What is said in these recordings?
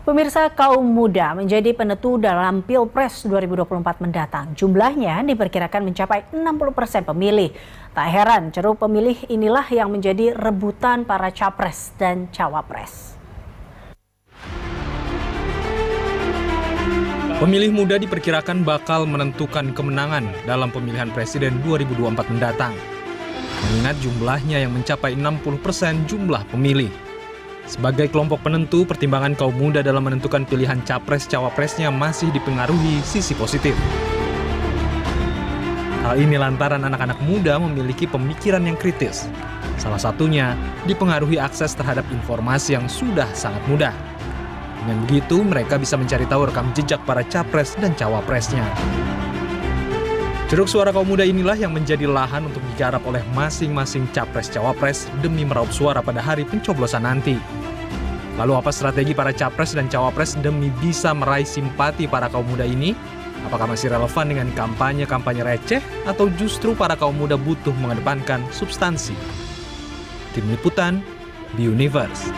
Pemirsa, kaum muda menjadi penentu dalam Pilpres 2024 mendatang. Jumlahnya diperkirakan mencapai 60% pemilih. Tak heran, ceruk pemilih inilah yang menjadi rebutan para capres dan cawapres. Pemilih muda diperkirakan bakal menentukan kemenangan dalam pemilihan presiden 2024 mendatang. Mengingat jumlahnya yang mencapai 60% jumlah pemilih. Sebagai kelompok penentu, pertimbangan kaum muda dalam menentukan pilihan capres-cawapresnya masih dipengaruhi sisi positif. Hal ini lantaran anak-anak muda memiliki pemikiran yang kritis. Salah satunya dipengaruhi akses terhadap informasi yang sudah sangat mudah. Dengan begitu, mereka bisa mencari tahu rekam jejak para capres dan cawapresnya. Ceruk suara kaum muda inilah yang menjadi lahan untuk digarap oleh masing-masing capres-cawapres demi meraup suara pada hari pencoblosan nanti. Lalu apa strategi para capres dan cawapres demi bisa meraih simpati para kaum muda ini? Apakah masih relevan dengan kampanye-kampanye receh atau justru para kaum muda butuh mengedepankan substansi? Tim Liputan, The Universe.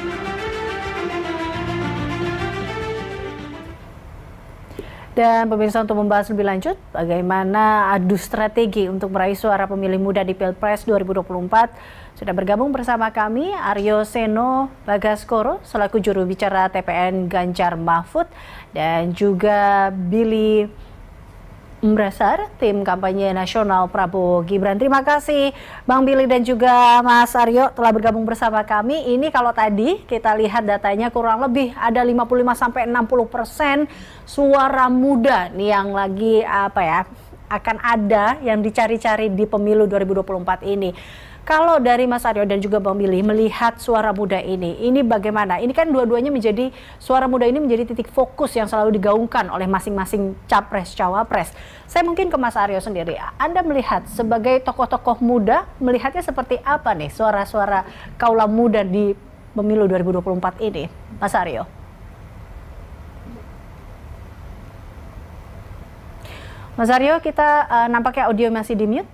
Dan pemirsa, untuk membahas lebih lanjut bagaimana adu strategi untuk meraih suara pemilih muda di Pilpres 2024, sudah bergabung bersama kami Aryo Seno Bagaskoro selaku juru bicara TPN Ganjar Mahfud dan juga Billy Mbrasar, tim kampanye nasional Prabowo Gibran. Terima kasih Bang Billy dan juga Mas Aryo telah bergabung bersama kami. Ini kalau tadi kita lihat datanya kurang lebih ada 55-60% suara muda nih yang lagi akan ada yang dicari-cari di pemilu 2024 ini. Kalau dari Mas Aryo dan juga Bang Billy melihat suara muda ini bagaimana? Ini kan dua-duanya menjadi, suara muda ini menjadi titik fokus yang selalu digaungkan oleh masing-masing capres, cawapres. Saya mungkin ke Mas Aryo sendiri. Anda melihat sebagai tokoh-tokoh muda, melihatnya seperti apa nih suara-suara kaula muda di pemilu 2024 ini, Mas Aryo? Mas Aryo, kita nampaknya audio masih di mute.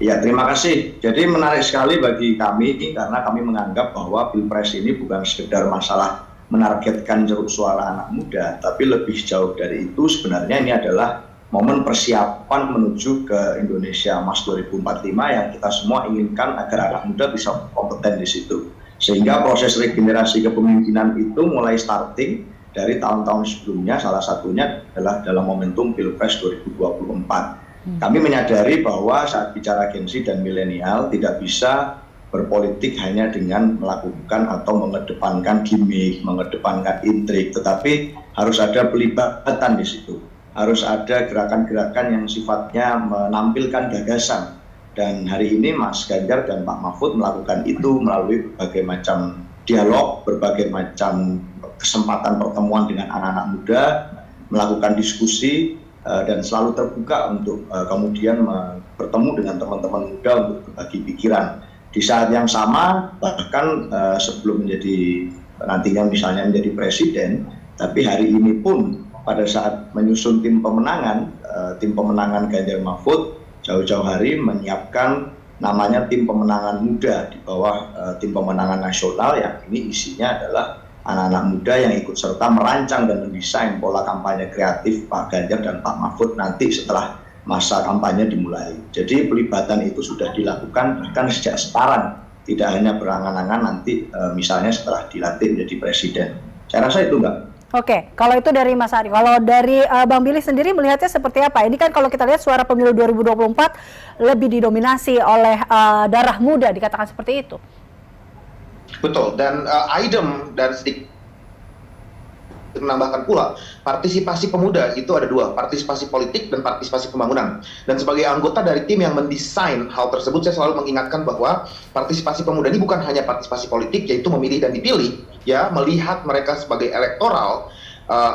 Ya, terima kasih. Jadi menarik sekali bagi kami karena kami menganggap bahwa Pilpres ini bukan sekedar masalah menargetkan ceruk suara anak muda, tapi lebih jauh dari itu sebenarnya ini adalah momen persiapan menuju ke Indonesia Emas 2045 yang kita semua inginkan agar anak muda bisa kompeten di situ. Sehingga proses regenerasi kepemimpinan itu mulai starting dari tahun-tahun sebelumnya, salah satunya adalah dalam momentum Pilpres 2024. Kami menyadari bahwa saat bicara Gen Z dan milenial tidak bisa berpolitik hanya dengan melakukan atau mengedepankan gimmick, mengedepankan intrik, tetapi harus ada pelibatan di situ. Harus ada gerakan-gerakan yang sifatnya menampilkan gagasan. Dan hari ini Mas Ganjar dan Pak Mahfud melakukan itu melalui berbagai macam dialog, berbagai macam kesempatan pertemuan dengan anak-anak muda, melakukan diskusi, dan selalu terbuka untuk kemudian bertemu dengan teman-teman muda untuk berbagi pikiran. Di saat yang sama, bahkan sebelum menjadi nantinya misalnya menjadi presiden, tapi hari ini pun pada saat menyusun tim pemenangan Ganjar Mahfud jauh-jauh hari menyiapkan namanya tim pemenangan muda di bawah tim pemenangan nasional yang ini isinya adalah anak-anak muda yang ikut serta merancang dan mendesain pola kampanye kreatif Pak Ganjar dan Pak Mahfud nanti setelah masa kampanye dimulai. Jadi pelibatan itu sudah dilakukan bahkan sejak sekarang, tidak hanya berangan-angan nanti misalnya setelah dilantik menjadi presiden. Saya rasa itu enggak. Oke, kalau itu dari Mas Ari. Kalau dari Bang Billy sendiri melihatnya seperti apa? Ini kan kalau kita lihat suara pemilu 2024 lebih didominasi oleh darah muda, dikatakan seperti itu. Betul, dan Aidem dan sedikit menambahkan pula, partisipasi pemuda itu ada dua, partisipasi politik dan partisipasi pembangunan. Dan sebagai anggota dari tim yang mendesain hal tersebut, saya selalu mengingatkan bahwa partisipasi pemuda ini bukan hanya partisipasi politik, yaitu memilih dan dipilih, ya, melihat mereka sebagai elektoral,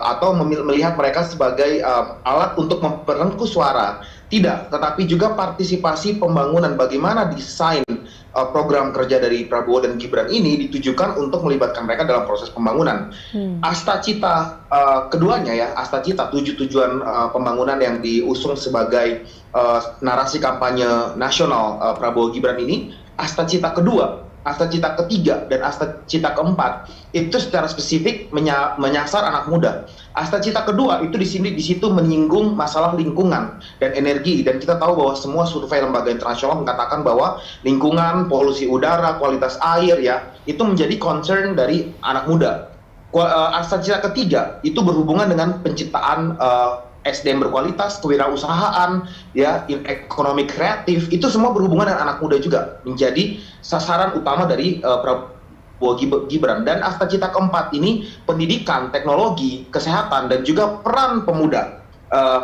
atau melihat mereka sebagai alat untuk memperengkuh suara. Tidak, tetapi juga partisipasi pembangunan, bagaimana desain program kerja dari Prabowo dan Gibran ini ditujukan untuk melibatkan mereka dalam proses pembangunan. Asta cita keduanya ya, asta cita 7 tujuan pembangunan yang diusung sebagai narasi kampanye nasional Prabowo Gibran ini, asta cita kedua Asta Cita ketiga dan Asta Cita keempat itu secara spesifik menyasar anak muda. Asta Cita kedua itu di situ menyinggung masalah lingkungan dan energi, dan kita tahu bahwa semua survei lembaga internasional mengatakan bahwa lingkungan, polusi udara, kualitas air ya itu menjadi concern dari anak muda. Asta Cita ketiga itu berhubungan dengan penciptaan SDM berkualitas, kewirausahaan, ya, ekonomi kreatif, itu semua berhubungan dengan anak muda juga, menjadi sasaran utama dari Prabowo Gibran. Dan Asta Cita keempat ini pendidikan, teknologi, kesehatan, dan juga peran pemuda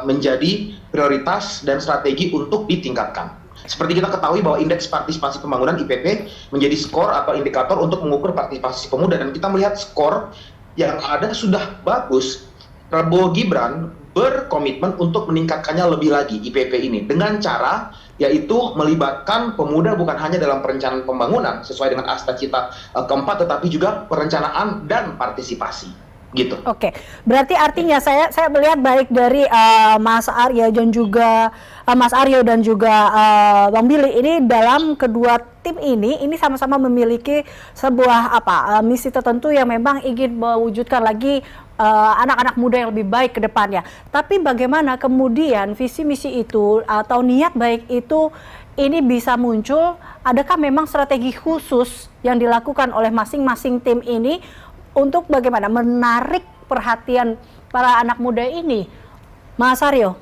menjadi prioritas dan strategi untuk ditingkatkan. Seperti kita ketahui bahwa Indeks Partisipasi Pembangunan IPP menjadi skor atau indikator untuk mengukur partisipasi pemuda, dan kita melihat skor yang ada sudah bagus. Prabowo Gibran berkomitmen untuk meningkatkannya lebih lagi IPP ini dengan cara yaitu melibatkan pemuda bukan hanya dalam perencanaan pembangunan sesuai dengan Asta Cita keempat, tetapi juga perencanaan dan partisipasi gitu. Oke, berarti artinya saya melihat baik dari Mas Aryo dan juga Bang Billy ini dalam kedua tim ini sama-sama memiliki sebuah misi tertentu yang memang ingin mewujudkan lagi anak-anak muda yang lebih baik ke depannya. Tapi bagaimana kemudian visi misi itu atau niat baik itu ini bisa muncul? Adakah memang strategi khusus yang dilakukan oleh masing-masing tim ini untuk bagaimana menarik perhatian para anak muda ini, Mas Aryo?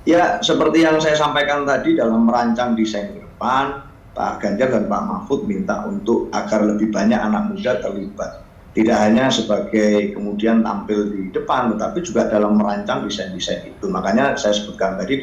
Ya, seperti yang saya sampaikan tadi dalam merancang desain ke depan, Pak Ganjar dan Pak Mahfud minta untuk agar lebih banyak anak muda terlibat. Tidak hanya sebagai kemudian tampil di depan, tetapi juga dalam merancang desain-desain itu. Makanya saya sebutkan tadi,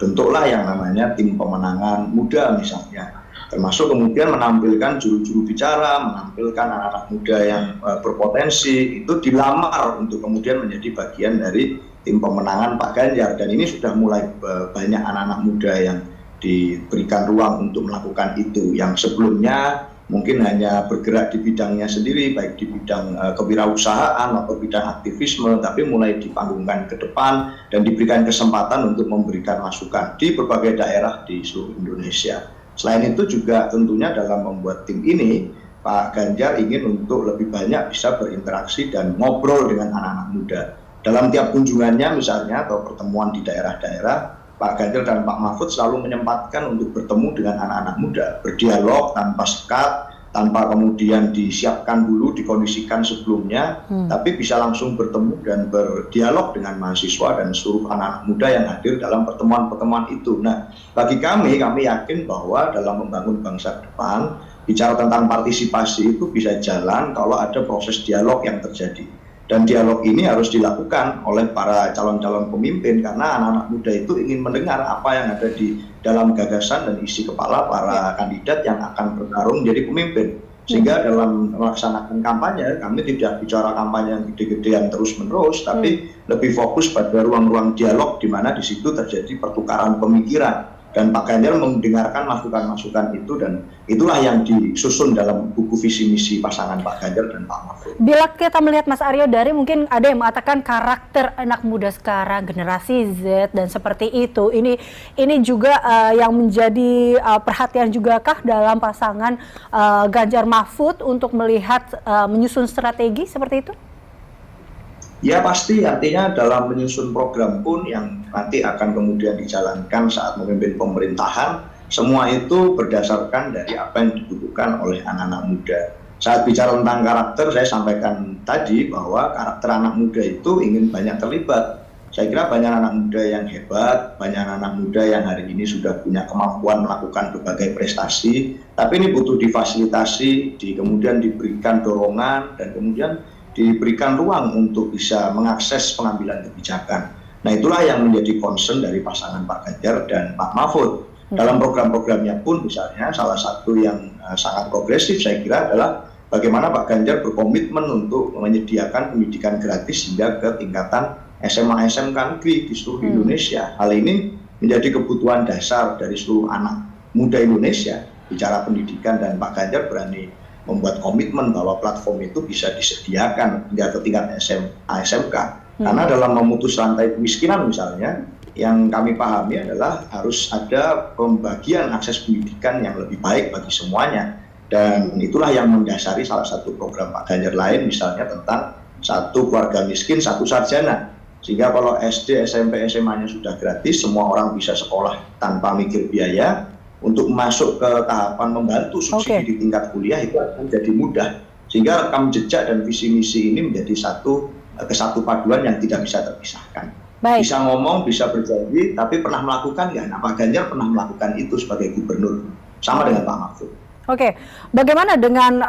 bentuklah yang namanya tim pemenangan muda misalnya. Termasuk kemudian menampilkan juru-juru bicara, menampilkan anak-anak muda yang berpotensi, itu dilamar untuk kemudian menjadi bagian dari tim pemenangan Pak Ganjar. Dan ini sudah mulai banyak anak-anak muda yang diberikan ruang untuk melakukan itu, yang sebelumnya mungkin hanya bergerak di bidangnya sendiri, baik di bidang kewirausahaan atau bidang aktivisme, tapi mulai dipanggungkan ke depan dan diberikan kesempatan untuk memberikan masukan di berbagai daerah di seluruh Indonesia. Selain itu juga tentunya dalam membuat tim ini, Pak Ganjar ingin untuk lebih banyak bisa berinteraksi dan ngobrol dengan anak-anak muda. Dalam tiap kunjungannya misalnya atau pertemuan di daerah-daerah, Pak Ganjar dan Pak Mahfud selalu menyempatkan untuk bertemu dengan anak-anak muda, berdialog tanpa sekat, tanpa kemudian disiapkan dulu, dikondisikan sebelumnya, tapi bisa langsung bertemu dan berdialog dengan mahasiswa dan seluruh anak-anak muda yang hadir dalam pertemuan-pertemuan itu. Nah, bagi kami yakin bahwa dalam membangun bangsa ke depan, bicara tentang partisipasi itu bisa jalan kalau ada proses dialog yang terjadi. Dan dialog ini harus dilakukan oleh para calon-calon pemimpin, karena anak-anak muda itu ingin mendengar apa yang ada di dalam gagasan dan isi kepala para kandidat yang akan bertarung menjadi pemimpin. Sehingga dalam melaksanakan kampanye, kami tidak bicara kampanye yang gede-gedean terus-menerus, tapi lebih fokus pada ruang-ruang dialog di mana di situ terjadi pertukaran pemikiran. Dan Pak Ganjar mendengarkan masukan-masukan itu, dan itulah yang disusun dalam buku visi misi pasangan Pak Ganjar dan Pak Mahfud. Bila kita melihat Mas Aryo, dari mungkin ada yang mengatakan karakter anak muda sekarang, generasi Z dan seperti itu, ini juga yang menjadi perhatian juga kah dalam pasangan Ganjar Mahfud untuk melihat menyusun strategi seperti itu? Ya pasti, artinya dalam menyusun program pun yang nanti akan kemudian dijalankan saat memimpin pemerintahan, semua itu berdasarkan dari apa yang dibutuhkan oleh anak-anak muda. Saat bicara tentang karakter, saya sampaikan tadi bahwa karakter anak muda itu ingin banyak terlibat. Saya kira banyak anak muda yang hebat, banyak anak muda yang hari ini sudah punya kemampuan melakukan berbagai prestasi, tapi ini butuh difasilitasi, kemudian diberikan dorongan, dan kemudian diberikan ruang untuk bisa mengakses pengambilan kebijakan. Nah, itulah yang menjadi concern dari pasangan Pak Ganjar dan Pak Mahfud. Dalam program-programnya pun misalnya salah satu yang sangat progresif saya kira adalah bagaimana Pak Ganjar berkomitmen untuk menyediakan pendidikan gratis hingga ke tingkatan SMA SMK negeri di seluruh Indonesia. Hal ini menjadi kebutuhan dasar dari seluruh anak muda Indonesia. Bicara pendidikan, dan Pak Ganjar berani membuat komitmen bahwa platform itu bisa disediakan hingga ke tingkat SMA SMK. Karena dalam memutus rantai kemiskinan misalnya, yang kami pahami adalah harus ada pembagian akses pendidikan yang lebih baik bagi semuanya. Dan itulah yang mendasari salah satu program Pak Ganjar lain, misalnya tentang satu keluarga miskin, satu sarjana. Sehingga kalau SD, SMP, SMA-nya sudah gratis, semua orang bisa sekolah tanpa mikir biaya. Untuk masuk ke tahapan membantu subsidi di tingkat kuliah itu akan jadi mudah. Sehingga rekam jejak dan visi misi ini menjadi satu kesatu paduan yang tidak bisa terpisahkan. Baik. Bisa ngomong, bisa berjanji, tapi pernah melakukan ya. Nah, Pak Ganjar pernah melakukan itu sebagai gubernur, sama dengan Pak Mahfud. Oke, bagaimana dengan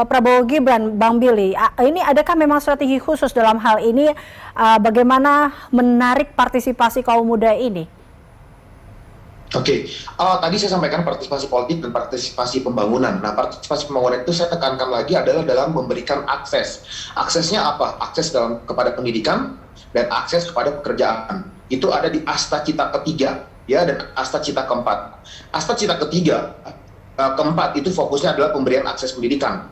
Prabowo Gibran, Bang Billy? Ini adakah memang strategi khusus dalam hal ini? Bagaimana menarik partisipasi kaum muda ini? Oke, tadi saya sampaikan partisipasi politik dan partisipasi pembangunan. Nah, partisipasi pembangunan itu saya tekankan lagi adalah dalam memberikan akses. Aksesnya apa? Akses kepada pendidikan dan akses kepada pekerjaan. Itu ada di asta cita ketiga, ya, dan asta cita keempat. Asta cita ketiga, keempat itu fokusnya adalah pemberian akses pendidikan.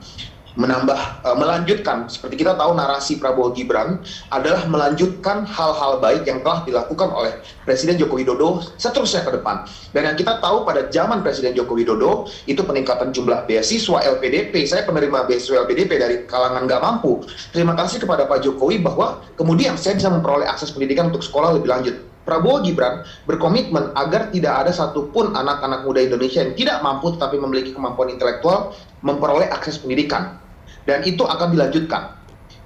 Melanjutkan, seperti kita tahu narasi Prabowo Gibran adalah melanjutkan hal-hal baik yang telah dilakukan oleh Presiden Joko Widodo seterusnya ke depan. Dan yang kita tahu pada zaman Presiden Joko Widodo itu peningkatan jumlah beasiswa LPDP. Saya penerima beasiswa LPDP dari kalangan nggak mampu. Terima kasih kepada Pak Jokowi bahwa kemudian saya bisa memperoleh akses pendidikan untuk sekolah lebih lanjut. Prabowo Gibran berkomitmen agar tidak ada satupun anak-anak muda Indonesia yang tidak mampu tetapi memiliki kemampuan intelektual memperoleh akses pendidikan. Dan itu akan dilanjutkan.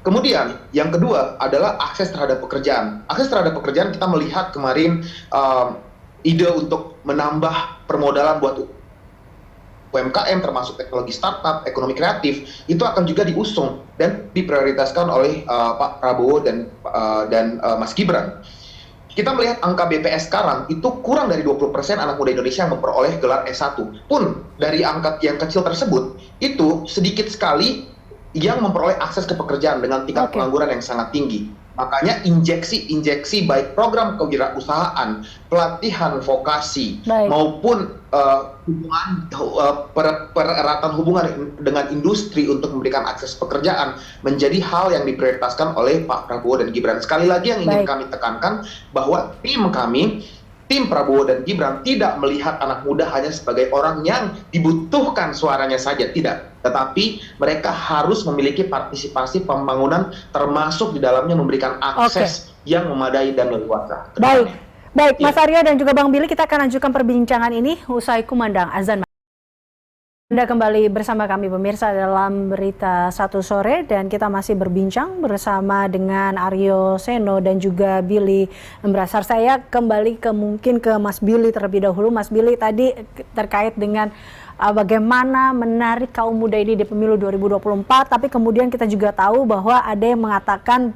Kemudian yang kedua adalah akses terhadap pekerjaan. Akses terhadap pekerjaan kita melihat kemarin ide untuk menambah permodalan buat UMKM termasuk teknologi startup, ekonomi kreatif itu akan juga diusung dan diprioritaskan oleh Pak Prabowo dan Mas Gibran. Kita melihat angka BPS sekarang itu kurang dari 20% anak muda Indonesia yang memperoleh gelar S1. Pun dari angka yang kecil tersebut itu sedikit sekali yang memperoleh akses ke pekerjaan dengan tingkat pengangguran yang sangat tinggi. Makanya injeksi baik program kewirausahaan, pelatihan vokasi, maupun pereratan hubungan dengan industri untuk memberikan akses pekerjaan menjadi hal yang diprioritaskan oleh Pak Prabowo dan Gibran. Sekali lagi yang ingin kami tekankan bahwa tim Prabowo dan Gibran tidak melihat anak muda hanya sebagai orang yang dibutuhkan suaranya saja, tidak. Tetapi mereka harus memiliki partisipasi pembangunan termasuk di dalamnya memberikan akses yang memadai dan leluasa. Baik, Mas Aryo dan juga Bang Billy, kita akan lanjutkan perbincangan ini usai kumandang azan. Anda kembali bersama kami pemirsa dalam Berita Satu Sore dan kita masih berbincang bersama dengan Aryo Seno dan juga Billy Embrasar. Saya kembali mungkin ke Mas Billy terlebih dahulu. Mas Billy tadi terkait dengan bagaimana menarik kaum muda ini di pemilu 2024, tapi kemudian kita juga tahu bahwa ada yang mengatakan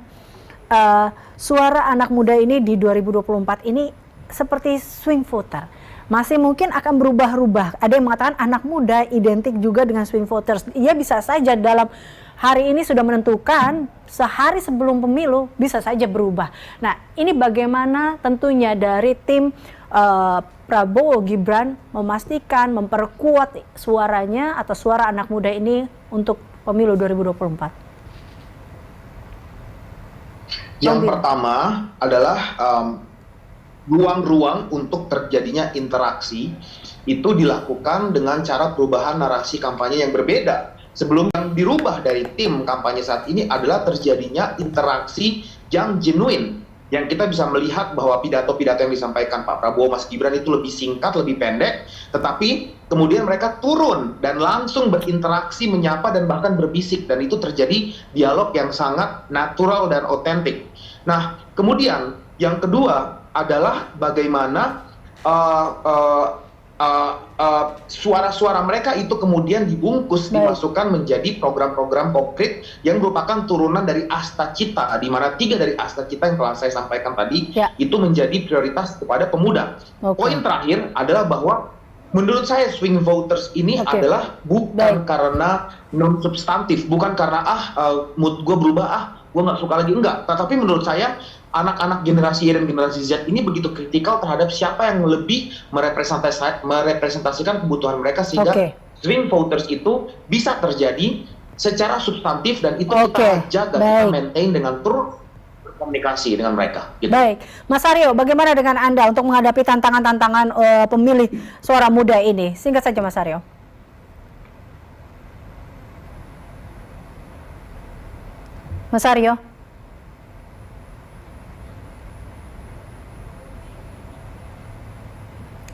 suara anak muda ini di 2024 ini seperti swing voter. Masih mungkin akan berubah-ubah. Ada yang mengatakan anak muda identik juga dengan swing voters. Ia bisa saja dalam hari ini sudah menentukan, sehari sebelum pemilu bisa saja berubah. Nah, ini bagaimana tentunya dari tim Prabowo Gibran memastikan, memperkuat suaranya atau suara anak muda ini untuk pemilu 2024? Yang pertama adalah ruang-ruang untuk terjadinya interaksi itu dilakukan dengan cara perubahan narasi kampanye yang berbeda. Sebelum yang dirubah dari tim kampanye saat ini adalah terjadinya interaksi yang genuine. Yang kita bisa melihat bahwa pidato-pidato yang disampaikan Pak Prabowo, Mas Gibran itu lebih singkat, lebih pendek, tetapi kemudian mereka turun dan langsung berinteraksi, menyapa dan bahkan berbisik, dan itu terjadi dialog yang sangat natural dan otentik. Nah, kemudian yang kedua adalah bagaimana suara-suara mereka itu kemudian dibungkus, dimasukkan menjadi program-program konkret yang merupakan turunan dari Asta Cita, di mana 3 dari Asta Cita yang telah saya sampaikan tadi itu menjadi prioritas kepada pemuda. Poin terakhir adalah bahwa menurut saya swing voters ini adalah bukan karena non substantif, bukan karena mood gue berubah, gue nggak suka lagi, enggak. Tetapi menurut saya anak-anak generasi Y dan generasi Z ini begitu kritikal terhadap siapa yang lebih merepresentasikan kebutuhan mereka, sehingga swing voters itu bisa terjadi secara substantif dan itu kita jaga, kita maintain dengan terus komunikasi dengan mereka. Gitu. Baik, Mas Aryo, bagaimana dengan Anda untuk menghadapi tantangan-tantangan pemilih suara muda ini? Singkat saja, Mas Aryo. Mas Aryo.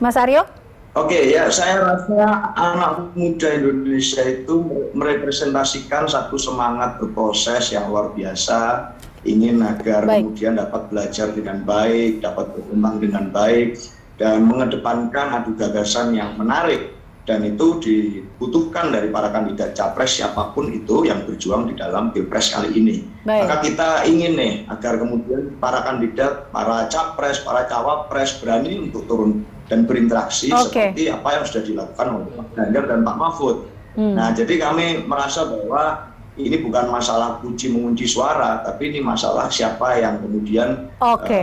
Mas Aryo? Oke, ya saya rasa anak muda Indonesia itu merepresentasikan satu semangat berproses yang luar biasa, ingin agar kemudian dapat belajar dengan baik, dapat berkembang dengan baik, dan mengedepankan adu gagasan yang menarik. Dan itu dibutuhkan dari para kandidat capres siapapun itu yang berjuang di dalam Pilpres kali ini. Maka kita ingin nih agar kemudian para kandidat, para capres, para cawapres berani untuk turun dan berinteraksi seperti apa yang sudah dilakukan oleh Pak Ganjar dan Pak Mahfud. Nah, jadi kami merasa bahwa ini bukan masalah kunci mengunci suara, tapi ini masalah siapa yang kemudian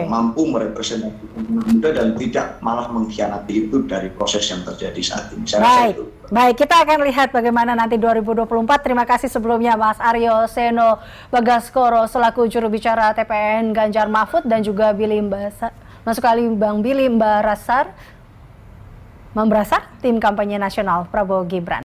mampu merepresentasikan anak muda dan tidak malah mengkhianati itu dari proses yang terjadi saat ini. Saya rasa itu. Baik, kita akan lihat bagaimana nanti 2024. Terima kasih sebelumnya Mas Aryo Seno Bagaskoro selaku juru bicara TPN Ganjar Mahfud dan juga masuk kali Bang Billy Mbarasar, tim kampanye nasional Prabowo Gibran.